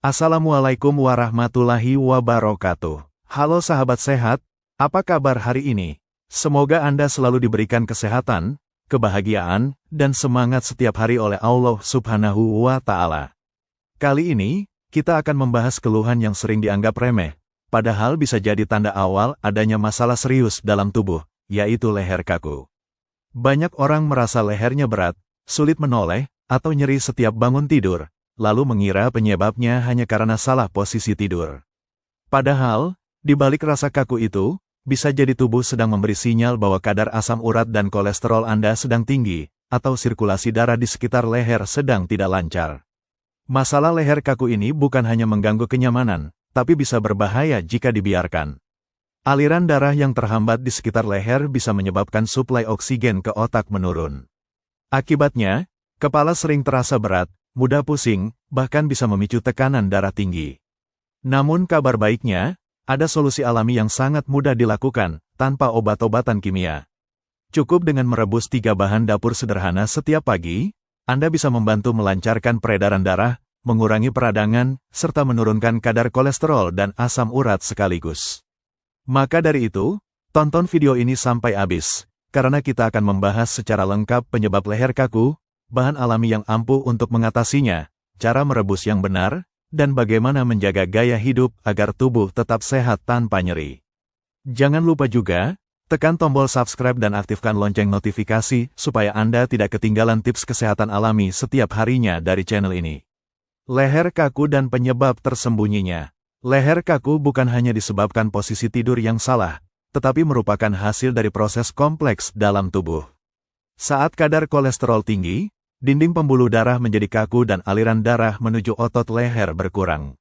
Assalamualaikum warahmatullahi wabarakatuh. Halo sahabat sehat, apa kabar hari ini? Semoga Anda selalu diberikan kesehatan, kebahagiaan, dan semangat setiap hari oleh Allah Subhanahu wa Ta'ala. Kali ini, kita akan membahas keluhan yang sering dianggap remeh, padahal bisa jadi tanda awal adanya masalah serius dalam tubuh, yaitu leher kaku. Banyak orang merasa lehernya berat, sulit menoleh, atau nyeri setiap bangun tidur, lalu mengira penyebabnya hanya karena salah posisi tidur. Padahal, di balik rasa kaku itu, bisa jadi tubuh sedang memberi sinyal bahwa kadar asam urat dan kolesterol Anda sedang tinggi, atau sirkulasi darah di sekitar leher sedang tidak lancar. Masalah leher kaku ini bukan hanya mengganggu kenyamanan, tapi bisa berbahaya jika dibiarkan. Aliran darah yang terhambat di sekitar leher bisa menyebabkan suplai oksigen ke otak menurun. Akibatnya, kepala sering terasa berat, mudah pusing, bahkan bisa memicu tekanan darah tinggi. Namun kabar baiknya, ada solusi alami yang sangat mudah dilakukan, tanpa obat-obatan kimia. Cukup dengan merebus 3 bahan dapur sederhana setiap pagi, Anda bisa membantu melancarkan peredaran darah, mengurangi peradangan, serta menurunkan kadar kolesterol dan asam urat sekaligus. Maka dari itu, tonton video ini sampai habis, karena kita akan membahas secara lengkap penyebab leher kaku, bahan alami yang ampuh untuk mengatasinya, cara merebus yang benar, dan bagaimana menjaga gaya hidup agar tubuh tetap sehat tanpa nyeri. Jangan lupa juga, tekan tombol subscribe dan aktifkan lonceng notifikasi supaya Anda tidak ketinggalan tips kesehatan alami setiap harinya dari channel ini. Leher kaku dan penyebab tersembunyinya. Leher kaku bukan hanya disebabkan posisi tidur yang salah, tetapi merupakan hasil dari proses kompleks dalam tubuh. Saat kadar kolesterol tinggi, dinding pembuluh darah menjadi kaku dan aliran darah menuju otot leher berkurang.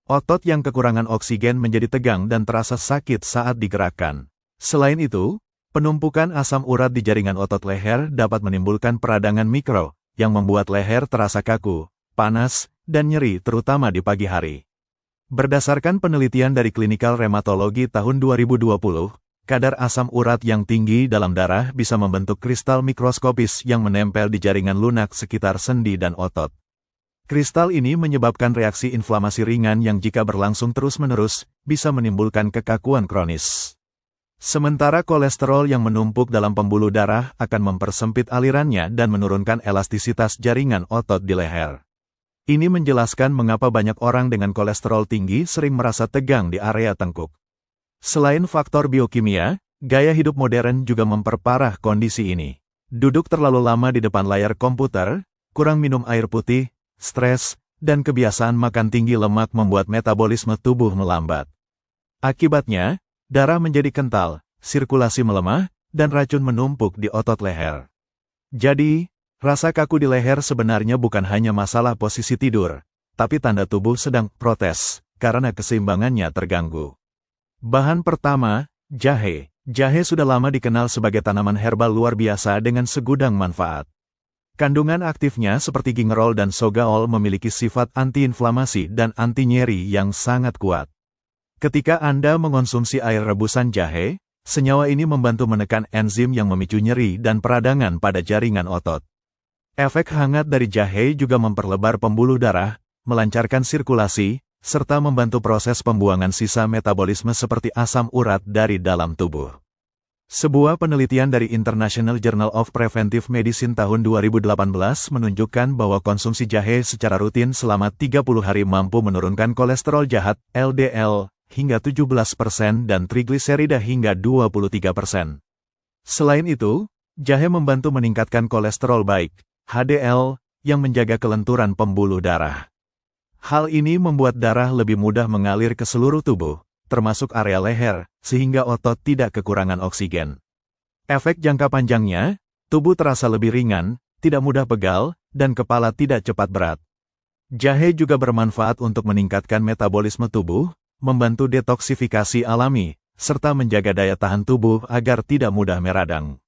Otot yang kekurangan oksigen menjadi tegang dan terasa sakit saat digerakkan. Selain itu, penumpukan asam urat di jaringan otot leher dapat menimbulkan peradangan mikro, yang membuat leher terasa kaku, panas, dan nyeri terutama di pagi hari. Berdasarkan penelitian dari Klinikal Rheumatology tahun 2020, kadar asam urat yang tinggi dalam darah bisa membentuk kristal mikroskopis yang menempel di jaringan lunak sekitar sendi dan otot. Kristal ini menyebabkan reaksi inflamasi ringan yang jika berlangsung terus-menerus, bisa menimbulkan kekakuan kronis. Sementara kolesterol yang menumpuk dalam pembuluh darah akan mempersempit alirannya dan menurunkan elastisitas jaringan otot di leher. Ini menjelaskan mengapa banyak orang dengan kolesterol tinggi sering merasa tegang di area tengkuk. Selain faktor biokimia, gaya hidup modern juga memperparah kondisi ini. Duduk terlalu lama di depan layar komputer, kurang minum air putih, stres, dan kebiasaan makan tinggi lemak membuat metabolisme tubuh melambat. Akibatnya, darah menjadi kental, sirkulasi melemah, dan racun menumpuk di otot leher. Jadi, rasa kaku di leher sebenarnya bukan hanya masalah posisi tidur, tapi tanda tubuh sedang protes, karena keseimbangannya terganggu. Bahan pertama, jahe. Jahe sudah lama dikenal sebagai tanaman herbal luar biasa dengan segudang manfaat. Kandungan aktifnya seperti gingerol dan sogaol memiliki sifat antiinflamasi dan anti nyeri yang sangat kuat. Ketika Anda mengonsumsi air rebusan jahe, senyawa ini membantu menekan enzim yang memicu nyeri dan peradangan pada jaringan otot. Efek hangat dari jahe juga memperlebar pembuluh darah, melancarkan sirkulasi, serta membantu proses pembuangan sisa metabolisme seperti asam urat dari dalam tubuh. Sebuah penelitian dari International Journal of Preventive Medicine tahun 2018 menunjukkan bahwa konsumsi jahe secara rutin selama 30 hari mampu menurunkan kolesterol jahat, LDL, hingga 17% dan trigliserida hingga 23%. Selain itu, jahe membantu meningkatkan kolesterol baik, HDL, yang menjaga kelenturan pembuluh darah. Hal ini membuat darah lebih mudah mengalir ke seluruh tubuh, termasuk area leher, sehingga otot tidak kekurangan oksigen. Efek jangka panjangnya, tubuh terasa lebih ringan, tidak mudah pegal, dan kepala tidak cepat berat. Jahe juga bermanfaat untuk meningkatkan metabolisme tubuh, membantu detoksifikasi alami, serta menjaga daya tahan tubuh agar tidak mudah meradang.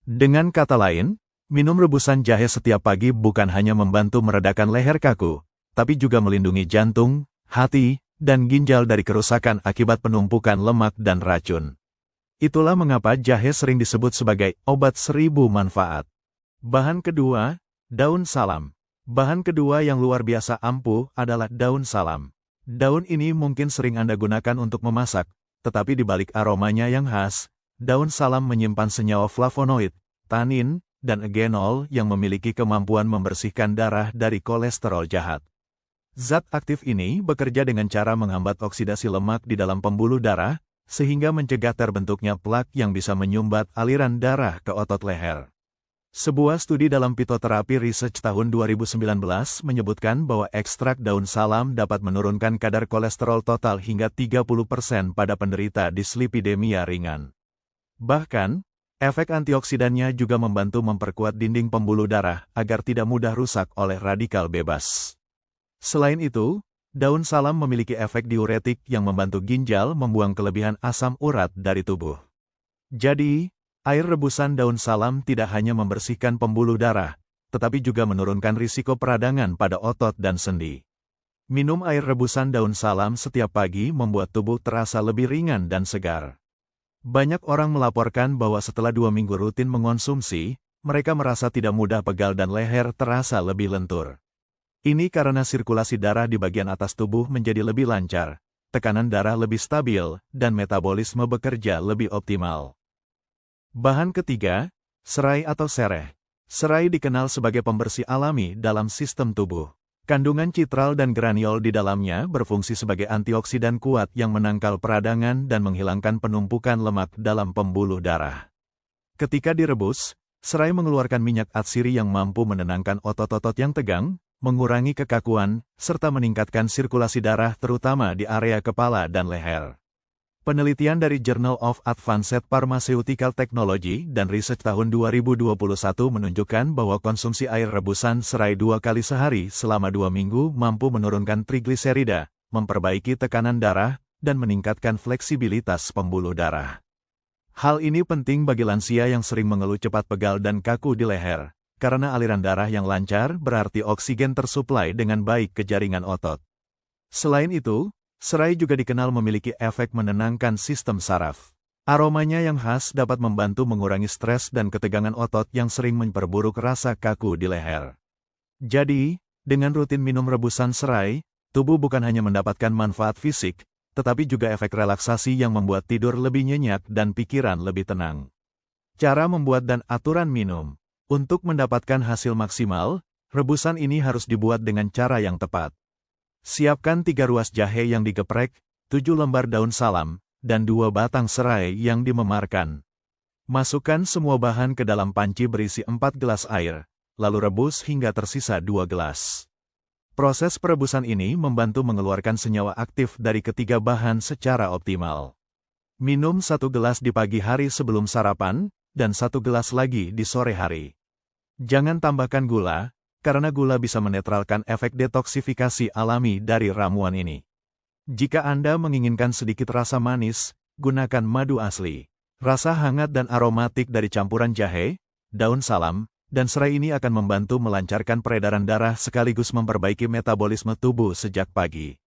Dengan kata lain, minum rebusan jahe setiap pagi bukan hanya membantu meredakan leher kaku, tapi juga melindungi jantung, hati, dan ginjal dari kerusakan akibat penumpukan lemak dan racun. Itulah mengapa jahe sering disebut sebagai obat 1000 manfaat. Bahan kedua, daun salam. Bahan kedua yang luar biasa ampuh adalah daun salam. Daun ini mungkin sering Anda gunakan untuk memasak, tetapi di balik aromanya yang khas, daun salam menyimpan senyawa flavonoid, tanin, dan eugenol yang memiliki kemampuan membersihkan darah dari kolesterol jahat. Zat aktif ini bekerja dengan cara menghambat oksidasi lemak di dalam pembuluh darah, sehingga mencegah terbentuknya plak yang bisa menyumbat aliran darah ke otot leher. Sebuah studi dalam Phytotherapy Research tahun 2019 menyebutkan bahwa ekstrak daun salam dapat menurunkan kadar kolesterol total hingga 30% pada penderita dislipidemia ringan. Bahkan, efek antioksidannya juga membantu memperkuat dinding pembuluh darah agar tidak mudah rusak oleh radikal bebas. Selain itu, daun salam memiliki efek diuretik yang membantu ginjal membuang kelebihan asam urat dari tubuh. Jadi, air rebusan daun salam tidak hanya membersihkan pembuluh darah, tetapi juga menurunkan risiko peradangan pada otot dan sendi. Minum air rebusan daun salam setiap pagi membuat tubuh terasa lebih ringan dan segar. Banyak orang melaporkan bahwa setelah 2 minggu rutin mengonsumsi, mereka merasa tidak mudah pegal dan leher terasa lebih lentur. Ini karena sirkulasi darah di bagian atas tubuh menjadi lebih lancar, tekanan darah lebih stabil, dan metabolisme bekerja lebih optimal. Bahan ketiga, serai atau sereh. Serai dikenal sebagai pembersih alami dalam sistem tubuh. Kandungan citral dan graniol di dalamnya berfungsi sebagai antioksidan kuat yang menangkal peradangan dan menghilangkan penumpukan lemak dalam pembuluh darah. Ketika direbus, serai mengeluarkan minyak atsiri yang mampu menenangkan otot-otot yang tegang, mengurangi kekakuan, serta meningkatkan sirkulasi darah terutama di area kepala dan leher. Penelitian dari Journal of Advanced Pharmaceutical Technology dan Research tahun 2021 menunjukkan bahwa konsumsi air rebusan serai 2 kali sehari selama 2 minggu mampu menurunkan trigliserida, memperbaiki tekanan darah, dan meningkatkan fleksibilitas pembuluh darah. Hal ini penting bagi lansia yang sering mengeluh cepat pegal dan kaku di leher, karena aliran darah yang lancar berarti oksigen tersuplai dengan baik ke jaringan otot. Selain itu, serai juga dikenal memiliki efek menenangkan sistem saraf. Aromanya yang khas dapat membantu mengurangi stres dan ketegangan otot yang sering memperburuk rasa kaku di leher. Jadi, dengan rutin minum rebusan serai, tubuh bukan hanya mendapatkan manfaat fisik, tetapi juga efek relaksasi yang membuat tidur lebih nyenyak dan pikiran lebih tenang. Cara membuat dan aturan minum. Untuk mendapatkan hasil maksimal, rebusan ini harus dibuat dengan cara yang tepat. Siapkan 3 ruas jahe yang digeprek, 7 lembar daun salam, dan 2 batang serai yang dimemarkan. Masukkan semua bahan ke dalam panci berisi 4 gelas air, lalu rebus hingga tersisa 2 gelas. Proses perebusan ini membantu mengeluarkan senyawa aktif dari ketiga bahan secara optimal. Minum 1 gelas di pagi hari sebelum sarapan, dan 1 gelas lagi di sore hari. Jangan tambahkan gula, karena gula bisa menetralkan efek detoksifikasi alami dari ramuan ini. Jika Anda menginginkan sedikit rasa manis, gunakan madu asli. Rasa hangat dan aromatik dari campuran jahe, daun salam, dan serai ini akan membantu melancarkan peredaran darah sekaligus memperbaiki metabolisme tubuh sejak pagi.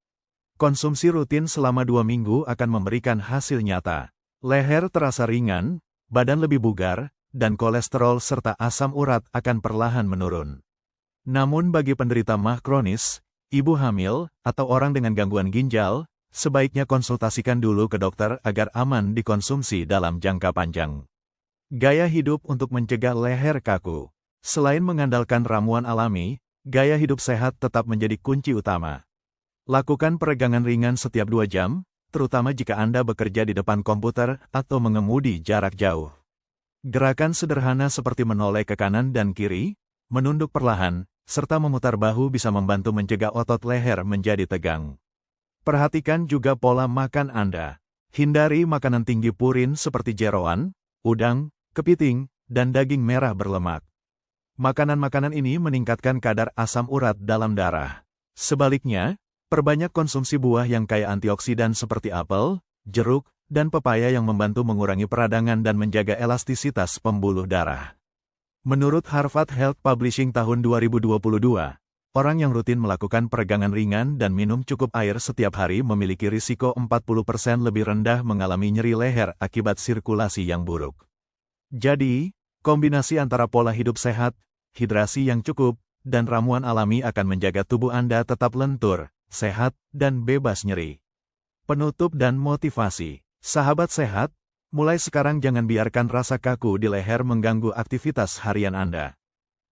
Konsumsi rutin selama 2 minggu akan memberikan hasil nyata. Leher terasa ringan, badan lebih bugar, dan kolesterol serta asam urat akan perlahan menurun. Namun bagi penderita MAH kronis, ibu hamil, atau orang dengan gangguan ginjal, sebaiknya konsultasikan dulu ke dokter agar aman dikonsumsi dalam jangka panjang. Gaya hidup untuk mencegah leher kaku. Selain mengandalkan ramuan alami, gaya hidup sehat tetap menjadi kunci utama. Lakukan peregangan ringan setiap 2 jam, terutama jika Anda bekerja di depan komputer atau mengemudi jarak jauh. Gerakan sederhana seperti menoleh ke kanan dan kiri, menunduk perlahan, serta memutar bahu bisa membantu mencegah otot leher menjadi tegang. Perhatikan juga pola makan Anda. Hindari makanan tinggi purin seperti jeroan, udang, kepiting, dan daging merah berlemak. Makanan-makanan ini meningkatkan kadar asam urat dalam darah. Sebaliknya, perbanyak konsumsi buah yang kaya antioksidan seperti apel, jeruk, dan pepaya yang membantu mengurangi peradangan dan menjaga elastisitas pembuluh darah. Menurut Harvard Health Publishing tahun 2022, orang yang rutin melakukan peregangan ringan dan minum cukup air setiap hari memiliki risiko 40% lebih rendah mengalami nyeri leher akibat sirkulasi yang buruk. Jadi, kombinasi antara pola hidup sehat, hidrasi yang cukup, dan ramuan alami akan menjaga tubuh Anda tetap lentur, sehat, dan bebas nyeri. Penutup dan motivasi. Sahabat sehat, mulai sekarang jangan biarkan rasa kaku di leher mengganggu aktivitas harian Anda.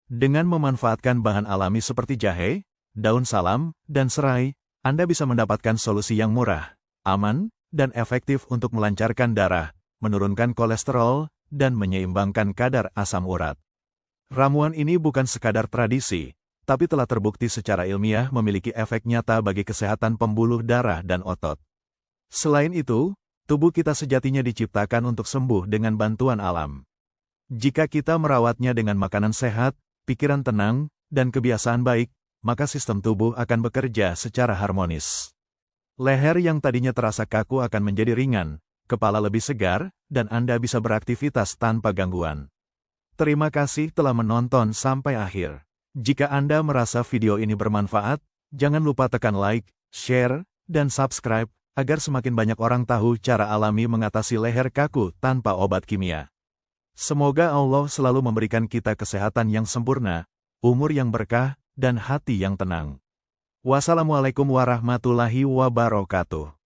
Dengan memanfaatkan bahan alami seperti jahe, daun salam, dan serai, Anda bisa mendapatkan solusi yang murah, aman, dan efektif untuk melancarkan darah, menurunkan kolesterol, dan menyeimbangkan kadar asam urat. Ramuan ini bukan sekadar tradisi, tapi telah terbukti secara ilmiah memiliki efek nyata bagi kesehatan pembuluh darah dan otot. Selain itu, tubuh kita sejatinya diciptakan untuk sembuh dengan bantuan alam. Jika kita merawatnya dengan makanan sehat, pikiran tenang, dan kebiasaan baik, maka sistem tubuh akan bekerja secara harmonis. Leher yang tadinya terasa kaku akan menjadi ringan, kepala lebih segar, dan Anda bisa beraktivitas tanpa gangguan. Terima kasih telah menonton sampai akhir. Jika Anda merasa video ini bermanfaat, jangan lupa tekan like, share, dan subscribe, agar semakin banyak orang tahu cara alami mengatasi leher kaku tanpa obat kimia. Semoga Allah selalu memberikan kita kesehatan yang sempurna, umur yang berkah, dan hati yang tenang. Wassalamualaikum warahmatullahi wabarakatuh.